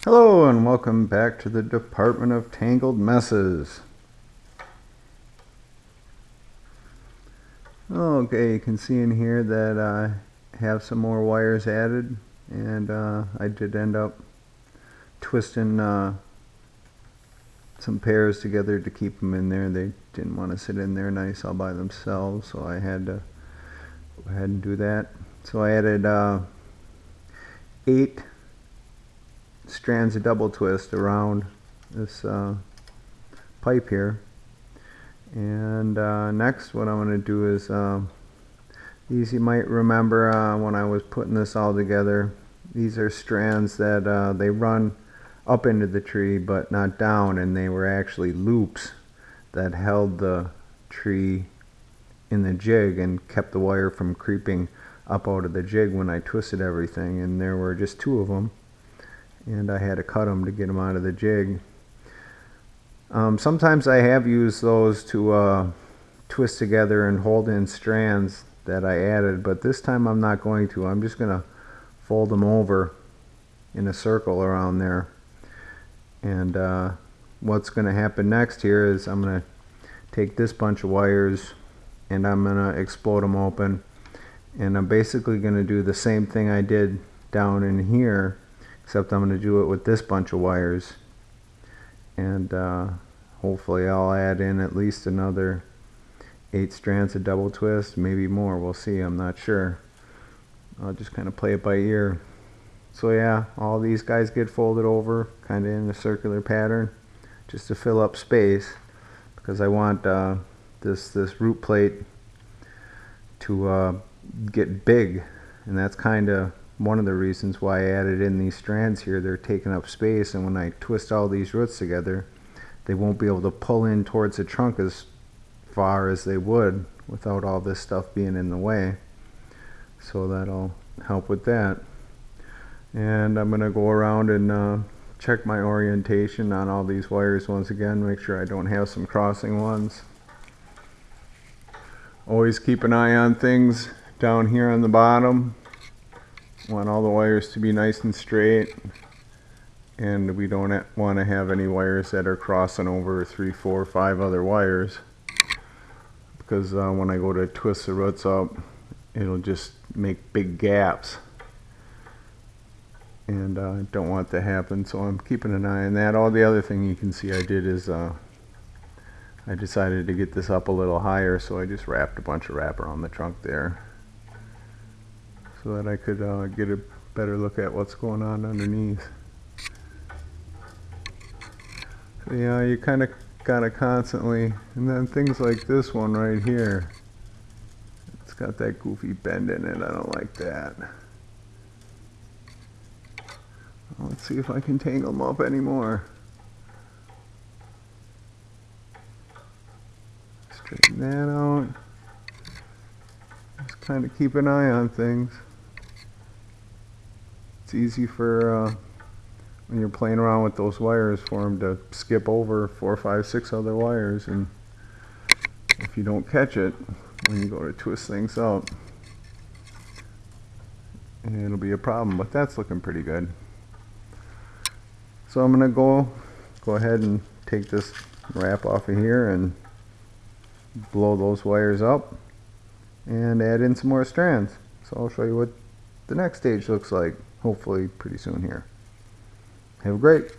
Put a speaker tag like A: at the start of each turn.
A: Hello and welcome back to the Department of Tangled Messes. Okay, you can see in here that I have some more wires added, and I did end up twisting some pairs together to keep them in there. They didn't want to sit in there nice all by themselves, so I had to go ahead and do that. So I added 8 strands of double twist around this pipe here, and next what I'm going to do is these, you might remember when I was putting this all together, these are strands that they run up into the tree but not down, and they were actually loops that held the tree in the jig and kept the wire from creeping up out of the jig when I twisted everything. And there were just 2 of them, and I had to cut them to get them out of the jig. Sometimes I have used those to twist together and hold in strands that I added, but this time I'm not going to. I'm just going to fold them over in a circle around there. And what's going to happen next here is I'm going to take this bunch of wires and I'm going to explode them open. And I'm basically going to do the same thing I did down in here, except I'm going to do it with this bunch of wires. And hopefully I'll add in at least another 8 strands of double twist, maybe more. We'll see. I'm not sure. I'll just kind of play it by ear. So yeah, all these guys get folded over kind of in a circular pattern just to fill up space, because I want this root plate to get big, and that's kind of one of the reasons why I added in these strands here. They're taking up space, and when I twist all these roots together, they won't be able to pull in towards the trunk as far as they would without all this stuff being in the way. So that'll help with that. And I'm going to go around and check my orientation on all these wires once again, make sure I don't have some crossing ones. Always keep an eye on things down here on the bottom. Want all the wires to be nice and straight, and we don't want to have any wires that are crossing over 3, 4, 5 other wires, because when I go to twist the roots up, it'll just make big gaps, and I don't want that to happen, so I'm keeping an eye on that. All the other thing you can see I did is I decided to get this up a little higher, so I just wrapped a bunch of wrapper on the trunk there so that I could get a better look at what's going on underneath. So yeah, you kind of gotta constantly, and then things like this one right here, it's got that goofy bend in it. I don't like that. Let's see if I can tangle them up anymore. Straighten that out. Just kind of keep an eye on things. It's easy for when you're playing around with those wires for them to skip over 4, 5, 6 other wires, and if you don't catch it when you go to twist things up, it'll be a problem. But that's looking pretty good. So I'm gonna go ahead and take this wrap off of here and blow those wires up and add in some more strands. So I'll show you what the next stage looks like, hopefully pretty soon here. Have a great